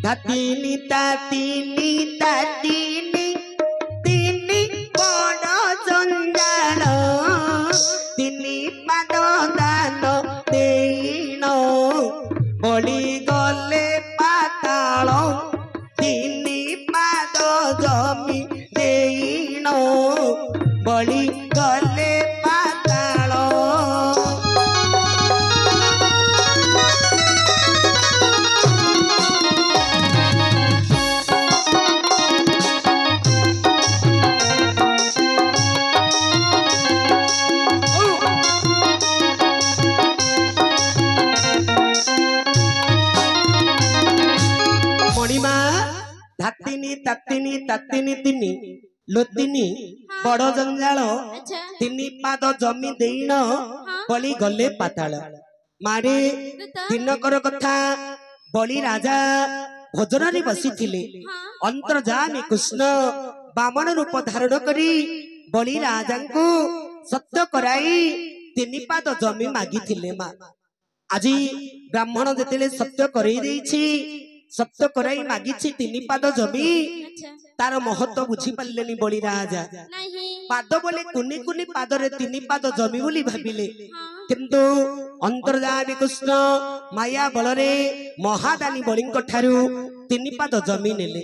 धातिनी तातिनी तातिनी तिनी बड़ जंजाल तिनी पाद दान देन बड़ी गले पाताल तिनी पाद जमी देन बड़ी गले पाताल धातिनी तातिनी तातिनी तिनी लोतिनी बड़ जंजाल तिनी पाद जमी देन बली गले पाताल मारे दिनकर कथा बली राजा भोजन रे बसी थिले अंतर्जामी कृष्ण बामन रूप धारण करी बली राजा को सत्य कराई तिनी पाद जमी मागी थिले मा आज ब्राह्मण जेतेले सत्य करई देछि सत्य कराई मागी तीन पाद जमी तार महत्व बुझी पारे बड़ी राजा पाद बोले कुनी कुनी पादरे तीन पाद जमी बोली भाविले किंतु अंतर्जामी कृष्ण माया बलरे महादानी बड़ी ठारू तीन पाद जमी नेले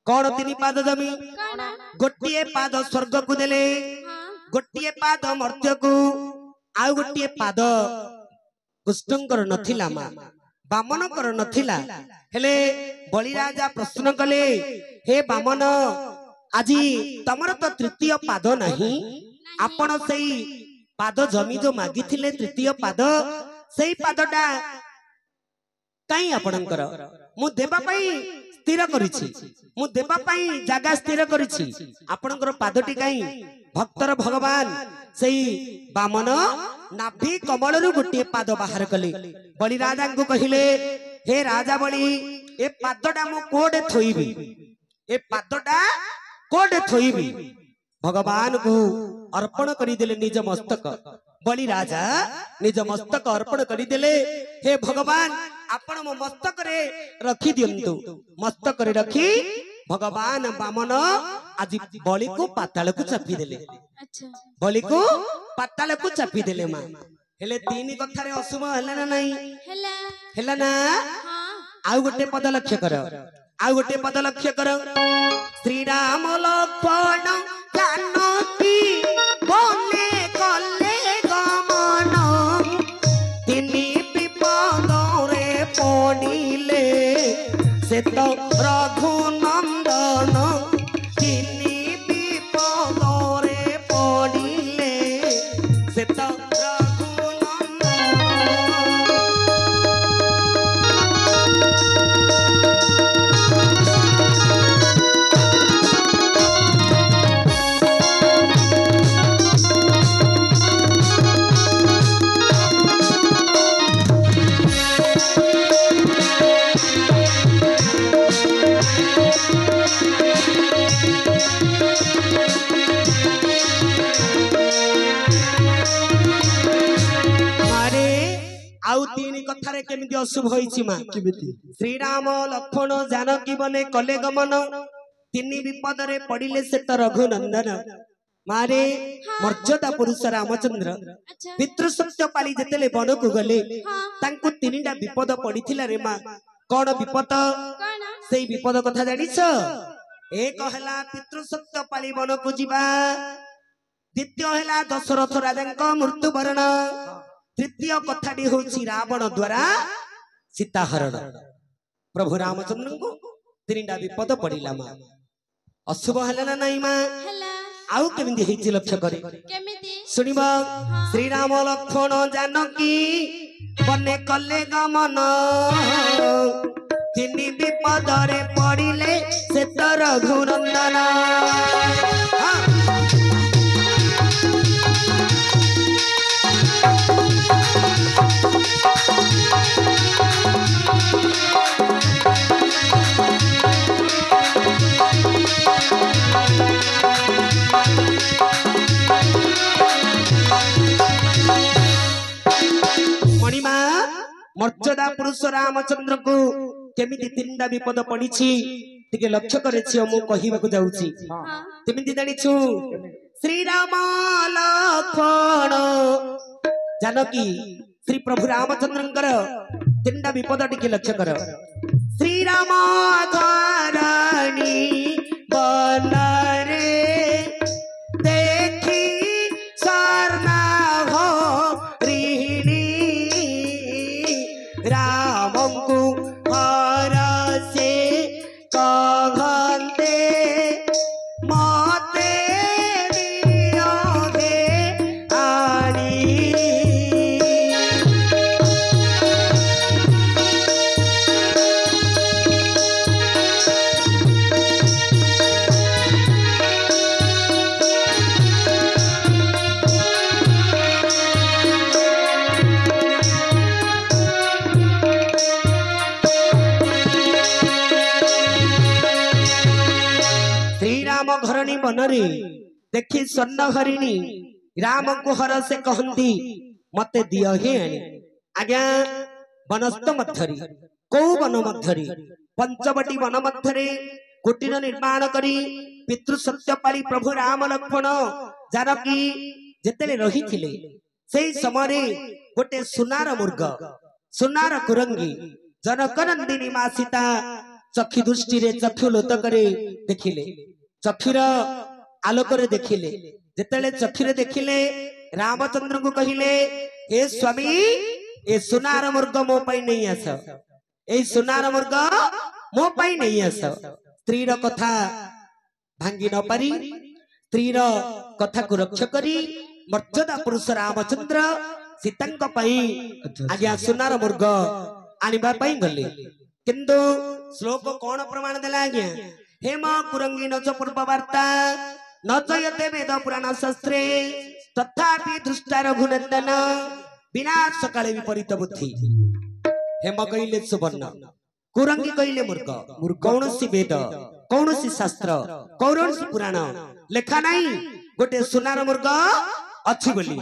कौन तीन पाद जमी गोटे पाद स्वर्ग को देले गोटे पाद मर्त्य को आउ गोटे पाद कृष्णकर नथिला मा बामन कर नथिला हेले बलि राजा प्रश्न कले हे बामन आज तमर तो तृतीय पाद नहीं आपण सही पाद जमी जो मागी थिले तृतीय पाद सही पादटा कहीं आपणकर मु देबा पई स्थिर करिछि मु देबा पई जागा स्थिर करिछि आपणकर पादटी कहीं भक्तर भगवान सही बामन नाभि कमल रु गोटे पाद बाहर कले बलि राजा को कहिले हे राजा बलि ए पादटा मु कोडे थोइबी ए पादटा कोडे थोइबी भगवान को अर्पण करी देले निज मस्तक बलि राजा निज मस्तक अर्पण करी देले हे भगवान आपण मो मस्तक रे रखी दियंतु मस्तक रे रखी भगवान बामन आज बलि को पाताल को चापी देले बलि को पाताल को चापी देले मा हेले तीन कथारे अशुभ हला ना नहीं हला ना आउ गोटे पद लक्ष्य कर आउ गोटे पद लक्ष्य कर श्री राम लक्ष्मण जानकी बने कले गमन तिनी विपद रे पड़िले से तो रघुनंदन तिनी विपद रे पड़िले से तो केमिति अशुभ होइछि मा श्री राम लक्ष्मण जानकी बने कले गमन तीन विपद रे पड़िले से तो रघुनंदन मारे मर्यादा पुरुष रामचंद्र पितृ सत्य पाली जेतेले वन को गले तांको तीनटा विपद पड़िथिला रे मा कोन विपद सेई विपद कथा जानिछ एक हला पितृ सत्य पाली वन को जीवा द्वितीय हला दशरथ राजा को मृत्यु वरण तृतीय कथाटी होछि रावण द्वारा सीताहरण प्रभु रामचंद्र को तीनटा विपद पड़िला मा अशुभ हला ना नहीं मा आउ केमिति हेछि लक्ष्य करे केमिति सुनिबा श्री राम लक्ष्मण जानकी बने कले गमन तीन विपद रे पड़िले से तो रघुनंदन मर्यादा पुरुष रामचंद्र को केमिति तीनटा विपद पड़िछि टिके लक्ष्य करे छियो मु कहिबाकू जाउछि केमिति जानिछु श्री राम लक्ष्मण जानकी श्री प्रभु रामचंद्रंकर तीनटा विपद टिके लक्ष्य कर श्री राम धरणी बनरे देखी सरना हो ऋणी रामंकु हर से कहते मते दियो हे आनी घरणी बनरे देखी स्वर्ण हरिणी राम को हर से कहती मते दियो हे आज्ञा वनस्थ मध्यरी कौ वन मध्यरी पंचवटी वन मध्यरे कुटीर निर्माण करी पितृ सत्यपाली प्रभु राम लक्ष्मण जानकी जेतेले रहिथिले सेही समय गोटे सुनार मुर्ग सुनार कुरंगी जनकनंदिनी मा सीता चक्षु दृष्टि रे चक्षु लोतकरे देखिले चक्षुर आलोक देखिले जेतेले चक्षुरे देखिले रामचंद्र को कहिले ए स्वामी ए सुनार मुर्ग मो पाई नहीं आस ए सुनार मुर्ग मो पाई नहीं आस स्त्री रो कथा भांगी न पारी स्त्री रो कथा को रक्षा करी मर्यादा पुरुष रामचंद्र सीतांक पाई आज्ञा सुनार मुर्ग आनिबा पाई गले किंतु श्लोक कौन प्रमाण देला आज्ञा हेम कुरंगी नच पूर्व वार्ता नचयते वेद पुराण शास्त्रे तथापि दृष्टा रघुनंदन विनाश काले विपरीत बुद्धि हेम कहिले सुवर्ण कुरंगी कहिले मूर्ख कौनसी वेद कौनसी शास्त्र कौनसी पुराण लेखा नहीं गोटे सुनार मूर्ख अच्छी बोली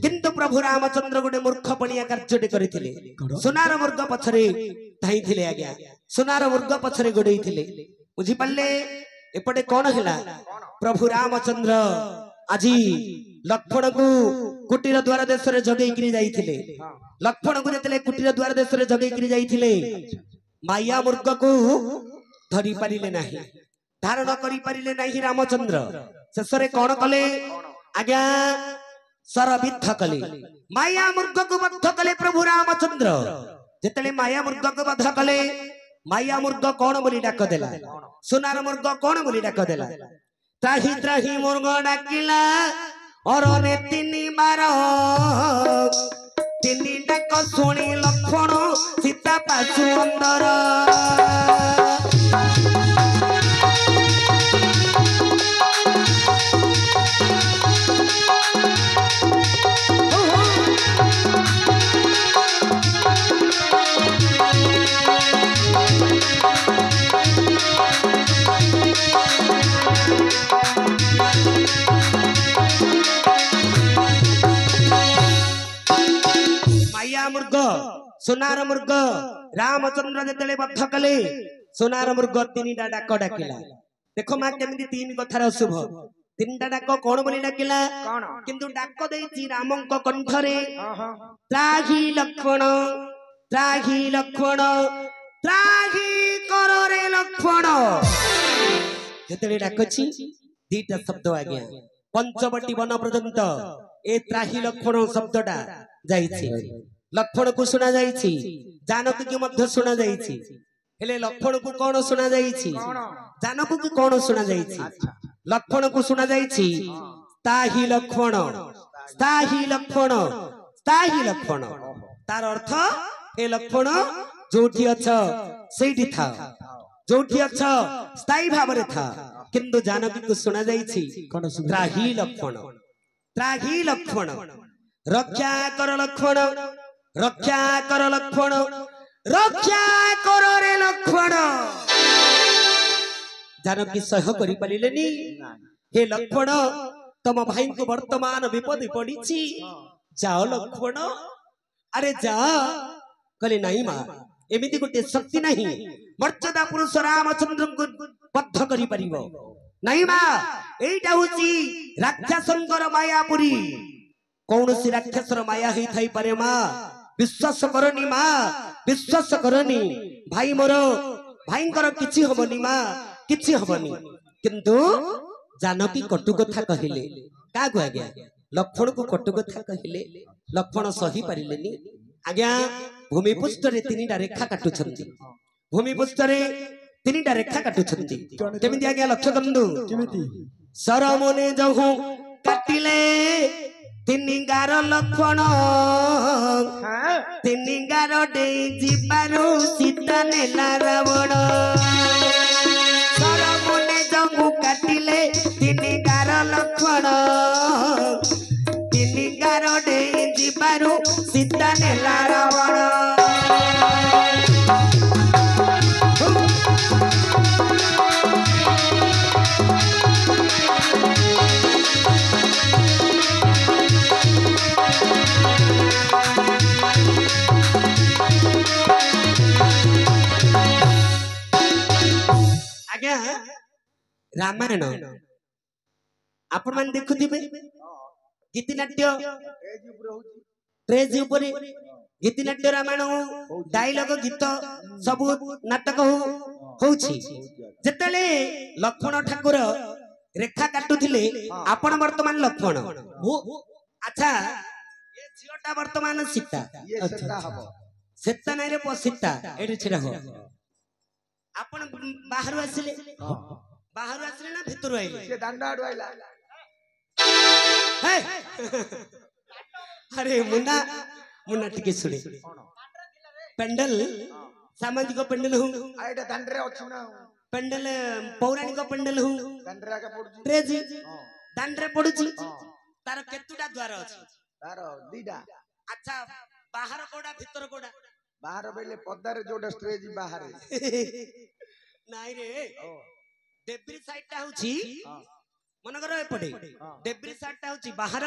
किंतु प्रभु रामचंद्र गोटे मूर्ख पणिया कार्य करथिले सुनार मूर्ख पछरे धाइथिले आज्ञा सुनार मूर्ख पछरे गोडेइथिले बुझी पाले एपटे कौन है प्रभु रामचंद्र आज लक्ष्मण को कुटीर द्वार देश रे जगेई जाइथिले लक्ष्मण को जतले कुटीर द्वार देश रे जगेई जाइथिले माया मूर्ख को धरी पारिले नाही धारण करि पारिले नाही रामचंद्र शेष रे कौन कले आज्ञा सरबिद्ध कले माया मूर्ख को बद्ध कले प्रभु रामचंद्र जतले माया मूर्ख को बद्ध कले माया मुर्ग कौन बोली डाक देला सुनार मुर्ग कौन बोली डाक देला त्राही त्राही मुर्ग डाकिला और ने तीनी बार तीनी डाक सुनी लक्ष्मण सीता पाछू अंदर मुर्ग सुनार मुर्ग रामचंद्र जतले बद्ध कले सुनार मुर्ग तीनटा डाक डाकिला देखो मां केमिति तीन कथार शुभ तीनटा डाक कोन बोली डाकिला किंतु डाक देछि रामंक कंठरे त्राही लक्ष्मण त्राही लक्ष्मण त्राही कररे लक्ष्मण जतले डाकछि दीटा शब्द आज्ञा पंचवटी वन पर्यंत ए त्राही लक्ष्मण शब्दटा जाइछि लक्ष्मण को सुना जाइछि जानकी की मध्य सुना जाइछि हेले लक्ष्मण को कौन सुना जाइछि जानकी की कौन सुना जाइछि लक्ष्मण को सुना जाइछि ताही लक्ष्मण ताही लक्ष्मण ताही लक्ष्मण तार अर्थ हे लक्ष्मण जोठी अछ सेठी था जोठी अछ स्थायी भाव रे था किंतु जानकी को सुना जाइछि त्राही लक्ष्मण रक्षा कर लक्ष्मण रक्षा कर लक्ष्मण रक्षा कर रे लक्ष्मण जानकी सह करि पालिलेनी हे लक्ष्मण तम भाई को वर्तमान विपद पड़ी जाओ लक्ष्मण अरे जा कहले नहीं मां एमिति गोटे शक्ति नहीं मर्यादा पुरुष रामचंद्र को बद्ध करि परिबो नहीं मा एटा होची राक्षसंकर मायापुरी कौन सी राक्षसर माया ही थाई पारे मा विश्वास करनी मा विश्वास करनी भाई मोर भाईंकर किछि हबनी मा किछि हबनी किंतु जानकी कटु कथा कहिले का को आज्ञा लक्ष्मण को कटु कथा कहिले लक्ष्मण सही परिलेनी आज्ञा भूमिपुष्ट रे तीनटा रेखा काटुछंती भूमिपुष्ट रे तीनटा रेखा काटुछंती केमिति आज्ञा लक्ष्य करंदु केमिति सरमने जहु काटिले तीनिगार लक्ष्मण तीनिगार देई जिबारु सीता नेला रावण सरमने जहु काटिले तीनिगार लक्ष्मण तीनिगार देई जिबारु सीता नेला रावण रामायण आपण मान देखुथिबे गीतिनाट्य ट्रेज ऊपर गीतिनाट्य रामायण डायलॉग गीत सब नाटक होउछि जेतले लक्ष्मण ठाकुर रेखा काटुथिले आपण वर्तमान लक्ष्मण अच्छा ये झियोटा वर्तमान सीता ये सीता हबो सीता नै रे सीता एडी छिरा हो आपण बाहर आसिले बाहर आसले ना भीतर आइले से दांडा आडू आइला हे अरे मुन्ना मुन्ना टिके सुने पेंडल सामाजिक पेंडल हूं आइडा दांडरे अछि ना पेंडल पौराणिक पेंडल हूं दांडरा का पडुची ट्रेजी दांडरे पडुची तार केतुडा द्वार अछि तार दीडा अच्छा बाहर कोडा भीतर कोडा बाहर बेले पदारे जोडा स्ट्रेजी बाहर नाइ रे डेब्री साइड ता होची मन कर एपटे डेब्री साइड ता होची बाहर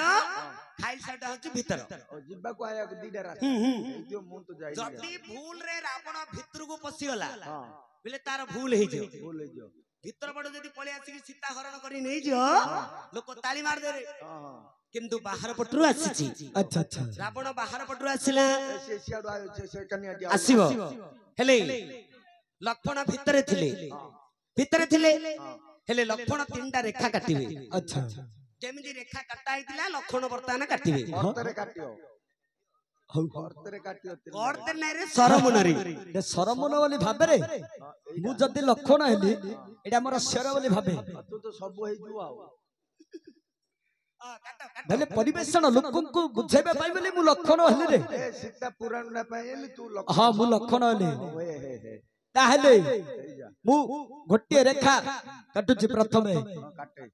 खाइल साइड होची भीतर जिब्बा को आया दीडा रास्ता एतियो मुन तो जाई जदी भूल रे रावण भीतर को पसी गला बेले तार भूल हे जो भीतर बड़ जदी पळे आसी सीता हरण करी नै जो लोक ताली मार दे रे किंतु बाहर पटरु आसीची अच्छा अच्छा रावण बाहर पटरु आसिला से सियाडो आयो से कन्या आसीबो हेले लक्ष्मण भीतर थिले हेले लक्ष्मण तीनटा रेखा काटिबे अच्छा केमिति रेखा काटा हितला लक्ष्मण वर्तमान काटिबे हरतरे काटियो हरतरे काटियो हरतरे नै रे सरमन रे सरमन वाली भाबे रे मु जदी लक्ष्मण हेली एडा मोर शर वाली भाबे तू तो सब हे जु आउ भले परिवेशन लोकन को बुझाइबा पाइ बोली मु लक्ष्मण हेली रे ए सीता पुराण ना पाइली तू लक्ष्मण हां मु लक्ष्मण हेली ताहले मु गोटे रेखा काटुची प्रथमे काटे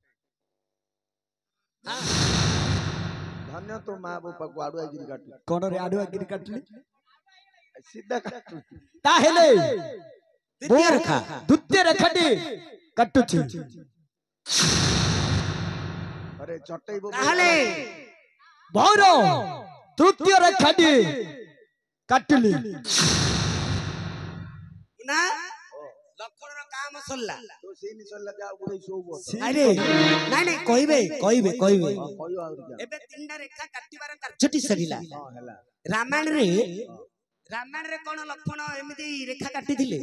धन्य तो मां बापा को आडुआ गिरी काटली कोन रे आडुआ गिरी काटली सीधा काटू ताहले द्वितीय रेखाटी काटुची अरे चटैबो ताहले भौर तृतीय रेखाटी काटली ना लक्ष्मण रो काम सल्ला तो सेनी सल्ला जा गुडे सोबो अरे नाही नाही कहिबे एबे तीनटा रेखा काटिबार कार्यटी सरिला रामायण रे कोन लक्ष्मण एमिति रेखा काटी दिले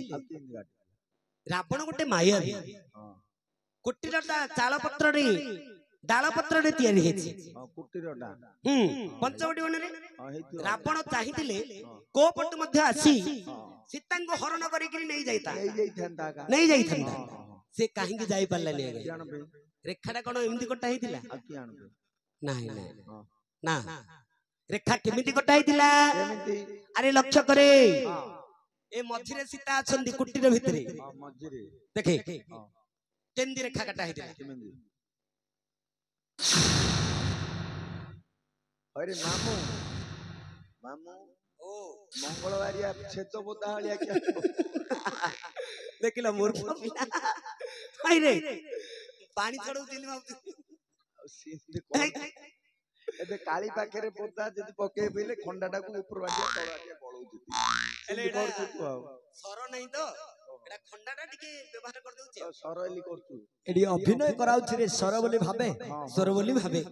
रावण गोटे माया कुटीर चाल पत्र रे डाल पत्र रे तयारी हेछि कुटीर डा पंचवटी वन रे रावण चाहिथिले को पट मध्ये आसी सीता को हरण करी नहीं जाइथंदा से काहे की जाई पल्ला ले रेखाटा कोन एमिति कटा हितिला नाही नाही ना रेखा केमिति कटा हितिला अरे लक्ष्य करे ए मझिरे सीता अछंदी कुटीर भितरे मझिरे देखे केमिति रेखा कटा हितिला अरे मामू मामू ओ मंगलवारिया छेतो बोता हलिया क्या देखिला मूर्ख पिला भाई रे पानी चढ़ौ दिल में एबे काली पाखरे पोता जदी पके बेले खंडाटा को ऊपर वाटिया तळ वाटिया पळौची एले करछु तू सर नहीं तो एटा खंडाटा टिके व्यवहार कर दउची सर एली करछु एडी अभिनय कराउछि रे सर बोली भाबे सर बोली भाबे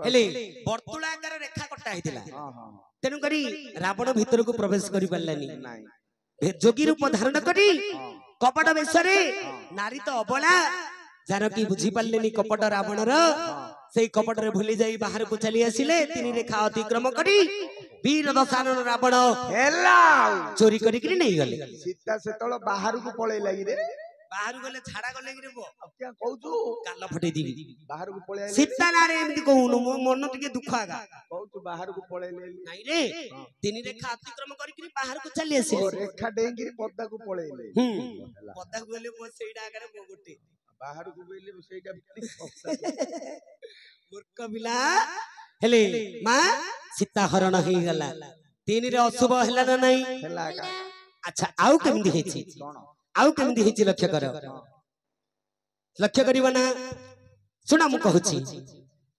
हेले वर्तुळाकार रेखा कटा हितिला हां हां तेनु करी रावण भीतर को प्रवेश करि पल्लानी नाही जोगी रूप धारण करी कपट बेसरे नारी तो अबला जानकी बुझी पल्लेनी कपट रावणर सेई कपट रे भूली जाई बाहर को चली आसिले तीन रेखा अतिक्रम करी वीर दशानन रावण हेला चोरी करी कि नहीं गले सीता सेतळ बाहर को पळै लागि रे बाहर गले छाड़ा गले कि रे बो अब क्या कहू काल फटे दिबी बाहर को पळै सीता ना रे एमती कहूनु मो मन टिके दुख आगा कहू बाहर को पळै ले नहीं रे तीन रेखा अतिक्रम करी कि बाहर को चली आसिले रेखा डेंगिरी पद्दा को पळै ले पद्दा को गले मो सेइडा आगे मो गोटे बाहर को बेले सेइडा मूर्ख बिला हेले मां सीता हरण हे गला तीन रे अशुभ हैला ना नहीं हेला अच्छा आउ केमदी हेछि आउ केमदी हेछि लक्ष्य कर लक्ष्य करिव ना सुना मु कहूछि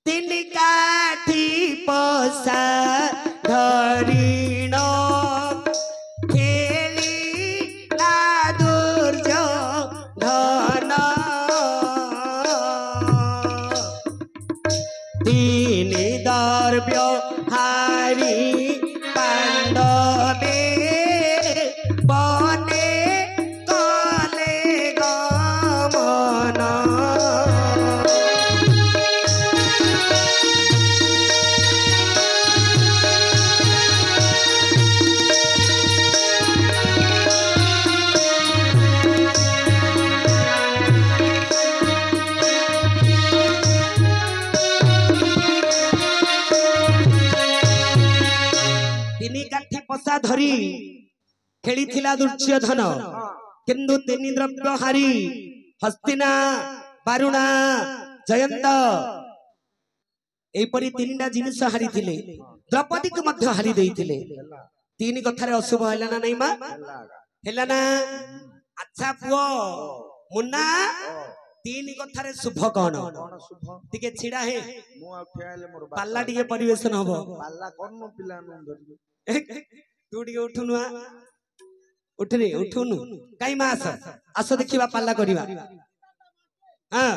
तीन काठी पसा धरिण खेली ला दुर्जो धन तीन दर्व्य हारी पांडवे बने कले गमन पसा धरी खेली थिला दुर्योधन किंतु तीन द्रव्य हारी हस्तिना बारुणा जयंत एपरी तीनटा जिनिस हारी थिले द्रौपदी को मध्य हारी देइथिले तीन कथारे अशुभ हैला ना नहीं मा हैला ना अच्छा पुओ मुन्ना तीन कथारे शुभ कोन टिके छिडा हे मु आ ठेले मोर पाल्ला टिके परिवेशन हबो पाल्ला कोन पिला न धरि तू टिके उठुनुआ उठनी उठुनु काई मास आस देखिबा पाल्ला करिबा हां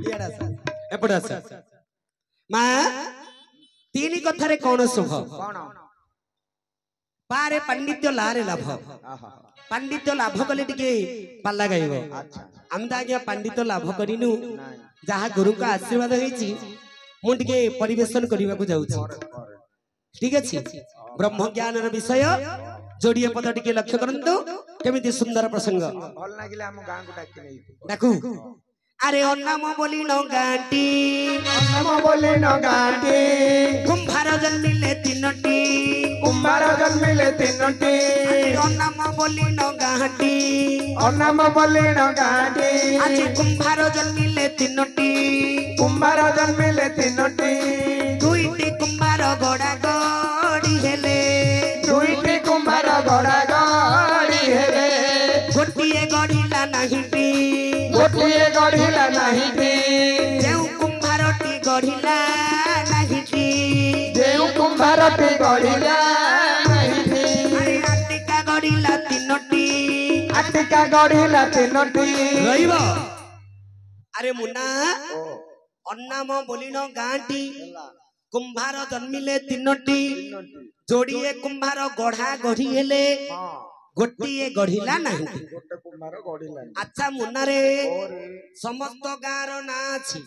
याडा एपडा मा तीन कथारे कोन शुभ कोन पारे पांडित्य लारे लाभ पांडित्य लाभ कले टिके पाल्ला गाइबो हम त आज्ञा पांडित्य लाभ करिनु जहा गुरु का आशीर्वाद होईची मु टिके परिवेशन करिबा को जाउची ठीक अछि ब्रह्म ज्ञान र विषय जोड़िए पद टिके लक्ष्य करंतु केमिति सुंदर प्रसंग भल लागिले हम गां को डाकि नै डाकू अरे अन्नाम बोली न गांटी अन्नाम बोली न गांटी कुंभार जन्मिले तीनटी कुंभार जन्मिले तीनटी अन्नाम बोली न गांटी अन्नाम बोली न गांटी आज कुंभार जन्मिले तीनटी कुंभार जन्मिले तीनटी दुईटी कुंभार गड़ा गड़ी हेले दुईटी कुंभार गड़ा गड़ी हेले गोटिए गड़िला नाहीटी गोटिए गढ़िला नाहीटी जेउ कुंभारटी गढ़िला नाहीटी जेउ कुंभारटी गढ़िला नाहीटी अरे आटिका गढ़िला तीनटी आटिका गढ़िला तीनटी रहिबो अरे मुन्ना अन्नाम बोलिन गांटी कुंभार जन्मिले तीनटी जोड़िए कुंभार गढ़ा गढ़ी हेले गोटिए गढ़िला नाही गोटे कुंभार गढ़िला अच्छा मुन्ना रे समस्त गाँव रो ना अछि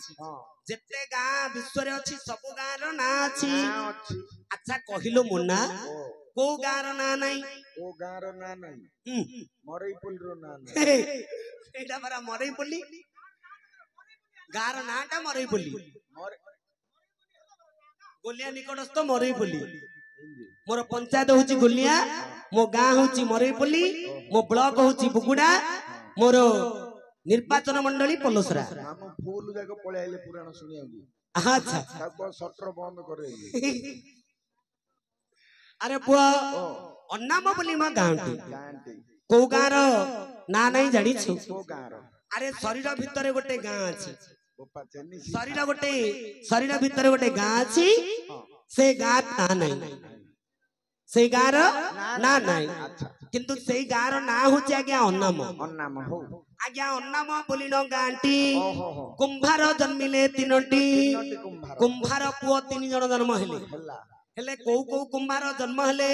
जेते गाँ विश्व रे अछि सब गाँ रो ना अछि अच्छा कहिलो मुन्ना को गाँ रो ना नाही ओ गाँ रो ना नाही मरईपुल रो ना नाही एटा बरा मरईपुली गाँ रो नाटा मरईपुली गोलिया निकटस्थ मरईपुली मोर पंचायत होची गोलिया मो गाँ होची मरईपुली मो ब्लॉक होची बुगुडा मोर निर्वाचन मंडली पलोसरा हम फूल जाको पळे आइले पुराण सुनियागी अच्छा सब शटर बंद करे अरे पुआ अन्नाम बोली मा गाँटी କୋଉ ଗାଁର ନା ନାହିଁ ଜାଣିଛୁ? କୋଉ ଗାଁର? ଆରେ ଶରୀର ଭିତରେ ଗୋଟେ ଗାଁ ଅଛି। ବୋପା ଚେନି ଶରୀର ଭିତରେ ଗୋଟେ ଗାଁ ଅଛି। ସେ ଗାଁ ନା ନାହିଁ, ସେଇ ଗାଁର ନା ନାହିଁ, କିନ୍ତୁ ସେଇ ଗାଁର ନାଁ ହଉଛି ଆଜ୍ଞା ଅନାମ। ଅନାମ ହଉ ଆଜ୍ଞା ଅନାମ ବୋଲିନ ଗାଁଟି। କୁମ୍ଭାର ଜନ୍ମିଲେ ତିନୋଟି, କୁମ୍ଭାର ପୁଅ 3 ଜଣ ଜନ୍ମ ହେଲେ। ହେଲେ କୋଉ କୋଉ କୁମ୍ଭାର ଜନ୍ମ ହେଲେ?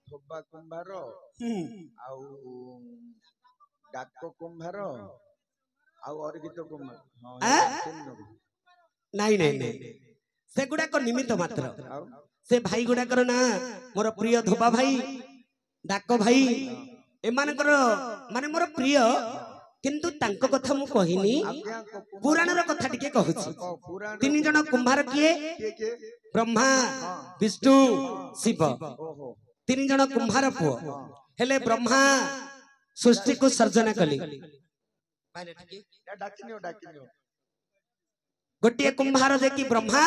ଧୋବା କୁମ୍ଭାର ଆଉ ଡାକ କୁମ୍ଭାର ଆଉ ଅରଗିତ କୁମ୍ଭାର। ନାଇଁ ନାଇଁ ନାଇଁ, ସେଗୁଡାକ ନିମିତ୍ତ ମାତ୍ର। ସେ ଭାଇ ଗୁଡାକର ନାଁ ମୋର ପ୍ରିୟ ଧୋବା ଭାଇ, ଡାକ ଭାଇ, ଏମାନଙ୍କର ମାନେ ମୋର ପ୍ରିୟ, କିନ୍ତୁ ତାଙ୍କ କଥା ମୁଁ କହିନି, ପୁରାଣର କଥା ଟିକେ କହୁଛି। 3 ଜଣ କୁମ୍ଭାର କିଏ? ବ୍ରହ୍ମା, ବିଷ୍ଣୁ, ଶିବ। 3 ଜଣ କୁମ୍ଭାର ପୁଅ। ହେଲେ ବ୍ରହ୍ମା ସୃଷ୍ଟିକୁ ସର୍ଜନା କଲେ। ଗୋଟିଏ କୁମ୍ଭାର ଯେ କି ବ୍ରହ୍ମା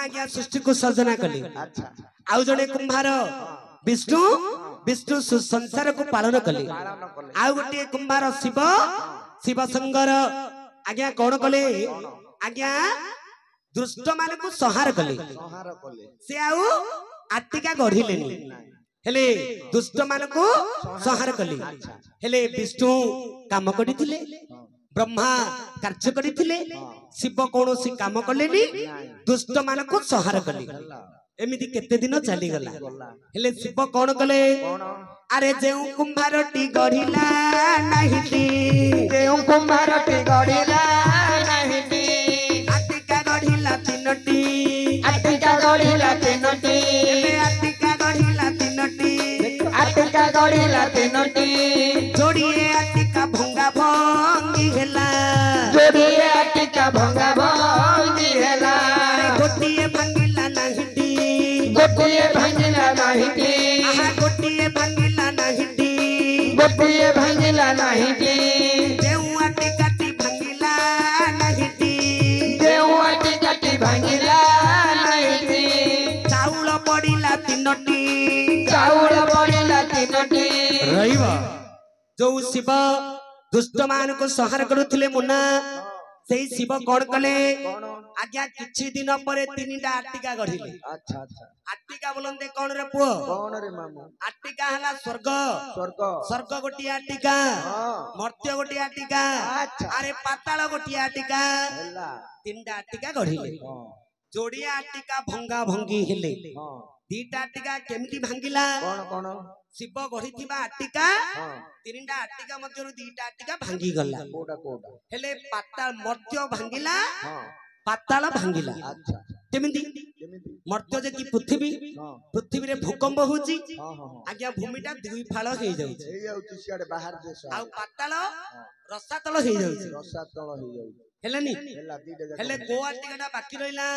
ଆଜ୍ଞା ସୃଷ୍ଟିକୁ ସର୍ଜନା କଲେ। ଆଉ ଜଣେ କୁମ୍ଭାର ବିଷ୍ଣୁ ସଂସାରକୁ ପାଳନ କଲେ। ଆଉ ଗୋଟିଏ କୁମ୍ଭାର ଶିବ ଶଙ୍କର ଆଜ୍ଞା କଣ କଲେ? ଆଜ୍ଞା ଦୁଷ୍ଟ ମାନଙ୍କୁ ସଂହାର କଲେ। ସେ ଆଉ ଆଟିକା ଗଢିଲେନି, ହେଲେ ଦୁଷ୍ଟ ମାନଙ୍କୁ ସଂହାର କଲେ। ହେଲେ ବିଷ୍ଣୁ କାମ କରିଥିଲେ, ବ୍ରହ୍ମା କାର୍ଯ୍ୟ କରିଥିଲେ, ଶିବ କୌଣସି କାମ କଲେନି, ଦୁଷ୍ଟ ମାନଙ୍କୁ ସଂହାର କଲେ। ଏମିତି କେତେ ଦିନ ଚାଲିଗଲା। ହେଲେ ଶିବ କଣ କଲେ? ଆରେ ଯେଉଁ କୁମ୍ଭାରଟି ଗଢିଲା ନାହିଁ, ଆଟିକା ଗଢିଲା ତିନୋଟି, ଆଟିକା ଗଢିଲା ତିନୋଟି, ଯୋଡ଼ିଏ ଆଟିକା ଭଙ୍ଗା ଭଙ୍ଗି ହେଲା, ଗୋଟିଏ ଭାଙ୍ଗିଲା ନାହିଁଟି, ଗୋଟିଏ ଭାଙ୍ଗିଲା ନାହିଁଟି, ଯେଉଁ ଆଟିକାଟି ଭାଙ୍ଗିଲା ନାହିଁଟି, ଚାଉଳ ପଡିଲା ତିନୋଟି, ରହିବ। ଯୋଉ ଶିବ ଦୁଷ୍ଟ ମାନଙ୍କୁ ସଂହାର କରୁଥିଲେ ମୁନା, ସେଇ ଶିବ କଣ କଲେ? ଆଜ୍ଞା କିଛି ଦିନ ପରେ 3ଟା ଆଟିକା ଗଢିଲେ। ଆଟିକା ବୋଲନ୍ତେ କଣ ରେ ପୁଅ? ଆଟିକା ହେଲା ସ୍वर्ଗ ଗୋଟିଏ ଆଟିକା, ମର୍ତ୍ତ୍ୟ ଗୋଟିଏ ଆଟିକା, ଆରେ ପାତାଳ ଗୋଟିଏ ଆଟିକା, 3ଟା ଆଟିକା ଗଢିଲେ। ଯୋଡିଏ ଆଟିକା ଭଙ୍ଗା ଭଙ୍ଗି ହେଲେ। 2ଟା ଆଟିକା କେମିତି ଭାଙ୍ଗିଲା? ଶିବ ଗଢିଥିବା ଆଟିକା 3ଟା ଆଟିକା ମଧ୍ୟରୁ 2ଟା ଆଟିକା ଭାଙ୍ଗି ଗଲା। ହେଲେ ମର୍ତ୍ତ୍ୟ ଭାଙ୍ଗିଲା, ପାତାଳ ଭାଙ୍ଗିଲା। କେମିତି? ମର୍ତ୍ତ୍ୟ ଯେ କି ପୃଥିବୀରେ ଭୂକମ୍ପ ହଉଛି, ଆଜ୍ଞା ଭୂମିଟା 2 ଫାଳ ହେଇଯାଉଛି, ଆଉ ପାତାଳ ରସାତଳ ହେଇଯାଉଛି। ହେଲେନି? ହେଲେ କୋଉ ଆଟିକାଟା ବାକି ରହିଲା?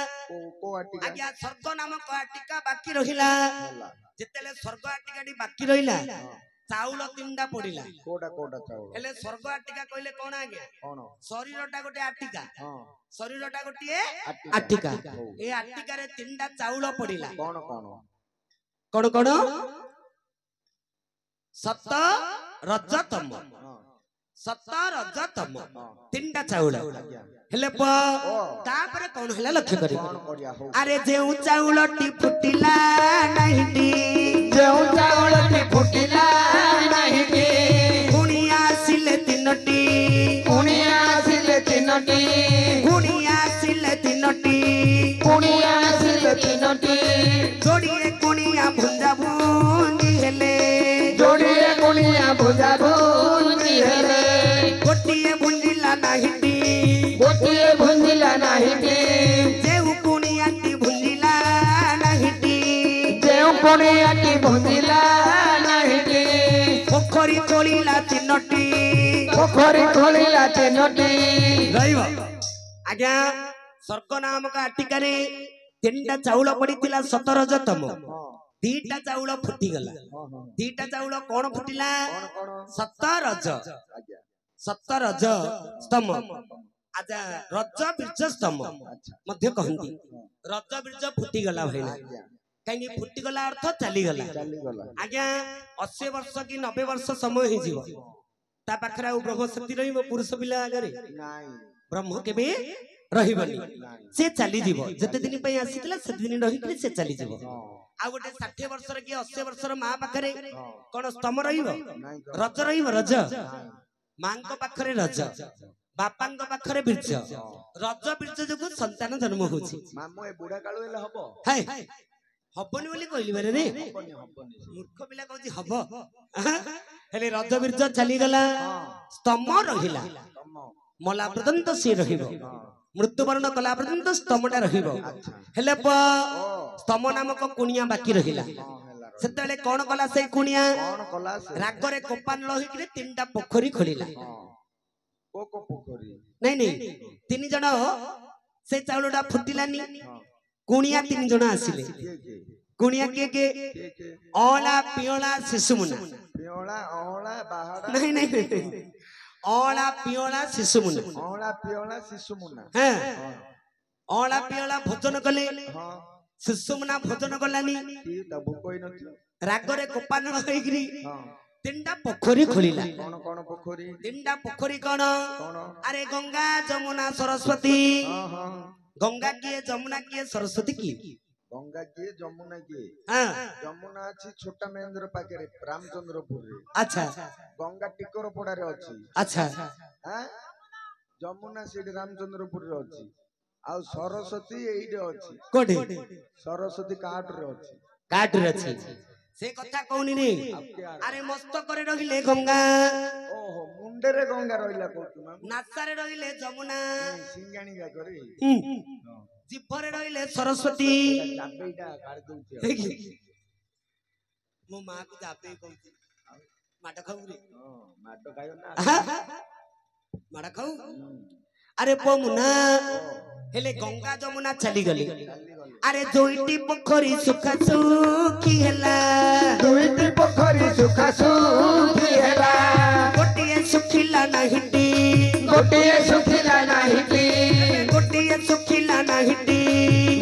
ଆଜ୍ଞା ସ୍ୱର୍ଗ ନାମକ ଆଟିକା ବାକି ରହିଲା। ଯେତେବେଳେ ସ୍ୱର୍ଗ ଆଟିକାଟି ବାକି ରହିଲା, ଚାଉଳ 3ଟା ପଡିଲା। ହେଲେ ସ୍ୱର୍ଗ ଆଟିକା କହିଲେ କଣ ଆଜ୍ଞା? ଶରୀରଟା ଗୋଟେ ଆଟିକା, ଶରୀରଟା ଗୋଟିଏ ଆଟିକା। ଏ ଆଟିକାରେ 3ଟା ଚାଉଳ ପଡିଲା। କଣ କଣ? ସତ ରଜ ତମ, 3ଟା ଚାଉଳ। ହେଲେ ତାପରେ କଣ ହେଲା ଲକ୍ଷ୍ୟ କରି? ଆରେ ଯେଉଁ ଚାଉଳଟି ଫୁଟିଲା ନାହିଁ, ପୁଣି ଆସିଲେ ତିନୋଟି, ଯୋଡ଼ିଏ କୁଣିଆ ଭୁଞ୍ଜା ଭୁଞ୍ଜି ହେଲେ, ଗୋଟିଏ ଭୁଞ୍ଜିଲା ନାହିଁଟି, ଯେଉଁ କୁଣିଆଟି ଭୁଞ୍ଜିଲା ନାହିଁଟି, ପୋଖରୀ ଖୋଳିଲା ତିନୋଟି, ରହିବ। ଆଜ୍ଞା ସ୍ୱର୍ଗ ନାମକ ଆଟିକାରେ 3ଟା ଚାଉଳ ପଡିଥିଲା ସତରଜତମ, 2ଟା ଚାଉଳ ଫୁଟିଗଲା। 2ଟା ଚାଉଳ କଣ ଫୁଟିଲା? ସତରଜ ସ୍ତମ। ଆଚ୍ଛା ରଜ ବୀର୍ଯ୍ୟ ସ୍ତମ ମଧ୍ୟ କହନ୍ତି। ରଜ ବୀର୍ଯ୍ୟ ଫୁଟିଗଲା ଭାଇନା। कहीं फुटीगला अर्थ चलीगला ଚାଲିଗଲା आज्ञा 80 वर्ष कि 90 वर्ष समय हो जीव ता पाखरे आ ब्रह्म शक्ति रहिबो पुरुष पिला आगरे ନାଇଁ ब्रह्म केबे रहिबनी से चली जीव जते दिन पई आसीतला से दिन रहि से चली जीव आ गोटे 60 वर्ष रे कि 80 वर्ष रे मां पाखरे कोन स्तम रहिबो रज रहिबो रज मांको पाखरे रज बापांको पाखरे बीर्ज रज बीर्ज जको संतान जन्म होछि ମାମୁଁ ଏ ବୁଢା କାଳୁ ହେଲେ ହବ हाय हबनी बोली कहली बारे रे ହବନି ହବନି मूर्ख पिला कहछि हब हेले रज बीर्ज चली गला स्तम रहिला ତମ मला पर्यंत से रहिबो मृत्युवर्ण कला पर्यंत स्तमटा रहिबो हेले स्तम नामक कुणिया बाकी रहिला ହେଲା सेतेले कोन कला से कुणिया କଣ କଲା ସେ रागरे कोपान लहिकरे तीनटा पोखरी खोलिला କୋ ପୋଖରୀ नहीं नहीं तीन जण से चाउलटा फुटिलानी कुणिया तीन जण आसिले କିଏ କିଏ कुणिया के କିଏ କିଏ ओला पियोला शिशुमुना ପିଅଳା ଅଁଳା ବାହାଡା नहीं नहीं ओला पियोला शिशुमुना ଅଁଳା ପିଅଳା ଶିଶୁ ମୁନା हां ओला पियोला भोजन कले ହଁ शिशुमुना भोजन कलानी କି ତା ଭୋକ ହେଇନଥିବ रागरे कोपान लहिकरी ହଁ तीनटा पोखरी खोलिला କଣ ପୋଖରୀ तीनटा पोखरी कौन କଣ अरे गंगा जमुना सरस्वती ହଁ ହଁ गंगा किए जमुना किए सरस्वती की ଗଙ୍ଗା କିଏ ଯମୁନା କିଏ हाँ ଯମୁନା ଅଛି ଛୋଟା ମହେନ୍ଦ୍ର ପାଖରେ ରାମଚନ୍ଦ୍ରପୁରରେ अच्छा ଗଙ୍ଗା ଟିକର ପଡାରେ ଅଛି अच्छा ଆଁ ଯମୁନା ସେଇଠି ରାମଚନ୍ଦ୍ରପୁରରେ ଅଛି ଆଉ ସରସ୍ୱତୀ ଏଇଠି ଅଛି कोठे ସରସ୍ୱତୀ କାଟରେ ଅଛି काट रछि से कथा कहूनी रे अरे मस्त करे रहिले गंगा ଓହୋ ମୁଣ୍ଡରେ ଗଙ୍ଗା ରହିଲା କହୁଛୁ ମା नासारे रहिले जमुना ସିଙ୍ଗାଣି ଜାଗରେ जिभरे रहिले सरस्वती ଚାପେଇଟା କାଢି ଦଉଛି ଆଉ। मो मां को जापे कहूची माटा खाऊ रे ହଁ ମାଡ ଖାଇବ ନା माटा खाऊ अरे पो मुना हेले गंगा जमुना चली गली अरे दुईटी पोखरी सुखा सुखी हेला दुईटी पोखरी सुखा सुखी हेला गोटिए सुखिला नाहिटी गोटिए सुखिला नाहिटी गोटिए सुखिला नाहिटी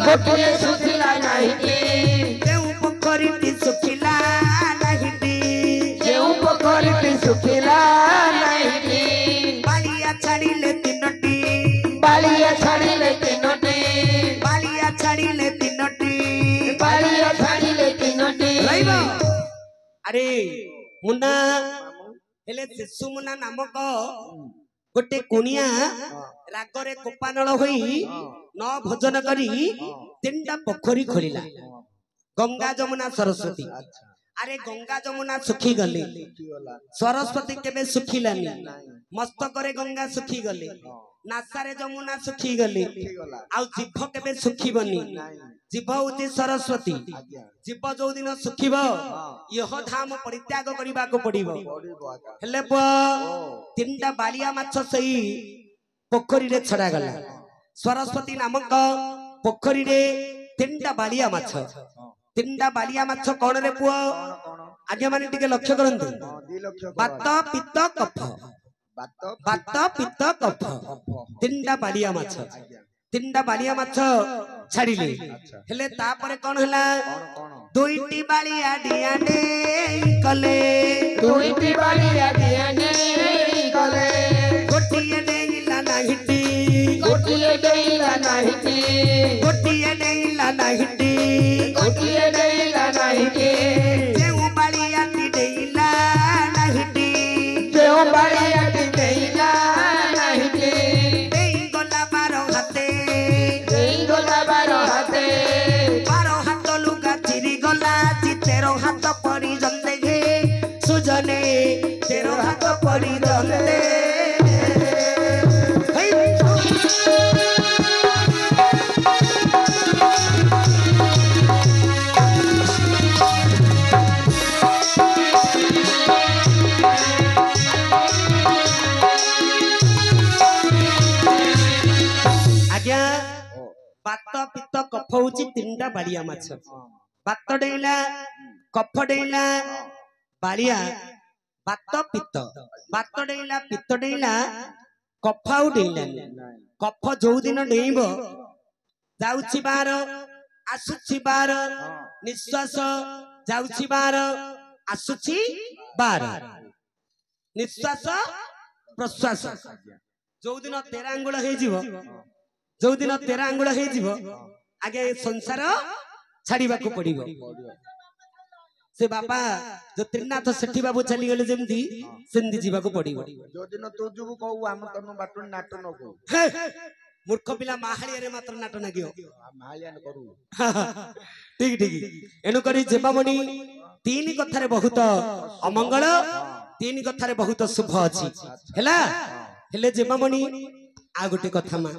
गोटिए सुखिला नाहिटी देउ पोखरीटी सुखिला नाहिटी जेउ पोखरीटी सुखिला नाहिटी बालिया छाड़िले तीनटी बालिया छाड़िले तीनोटी बालिया छाड़िले तीनटी बालिया छाड़िले तीनोटी रहिबो अरे मुन्ना हेले शिशु मुन्ना नामक गोटे कुनिया रागरे कोपानल होई न भोजन करी तीनटा पोखरी खोलिला गंगा जमुना सरस्वती अरे गंगा जमुना सुखी गले सरस्वती केबे सुखिलानी मस्तकरे गंगा सुखी गले नासारे जमुना सुखी गले आउ जीभ केबे सुखिबनी जीभ होती सरस्वती जीभ जो दिन सुखिब यह धाम परित्याग करबा को पड़िबो हेले प तीनटा बालिया माछ सही पोखरी रे छड़ा गला सरस्वती नामक पोखरी रे तीनटा बालिया माछ कोन रे पुओ आगे माने टिके लक्ष्य करंतु बात पित्त कफ बात पित्त कफ तीनटा बालिया माछ छाड़िले हेले तापरे कोन हला दुईटी बालिया डिया डे कले दुईटी बालिया डिया डे कले गोटिए देइला नाहिटी गोटिए देइला नाहिटी गोटिए देइला नाहिटी गोटिए देइला नाहिटी जेउ बालिया देइला नाहिटी जेउ बालिया देइला नाहिटी देई गला बारो हाते बारो हाथ लुगा चिरी गला तेरो हाथ पड़ी जंदे गे सुजने तेरो हाथ पड़ी जंदे आज्ञा बात पित्त कफ होची तीनटा बालिया माछ बात डेला कफ डेला बालिया बात पित्त डेला कफ आउ डेला कफ जो दिन डेइबो जाउछि बार आसुछि बार निश्वास जाउछि बार आसुछि बार निश्वास प्रश्वास जो दिन 13 आंगुल हे जीवो जो दिन 13 आंगुल हे जीवो आगे संसार छाड़ीबा को पड़िबो से बापा ज्योतिर्नाथ सेठी बाबू चली गले जेमती सेंदी जीवा को पड़िबो जो दिन तू जुबु कहू हम तनु बाटू नाट न कहू मूर्ख पिला माहालिया रे मात्र नाट नागियो मालियान करू ठीक ठीक एनु करी जेबामणि तीन कथारे बहुत अमंगल तीन कथारे बहुत शुभ अछि हैला हेले जेबामणि आ गोटे कथा मा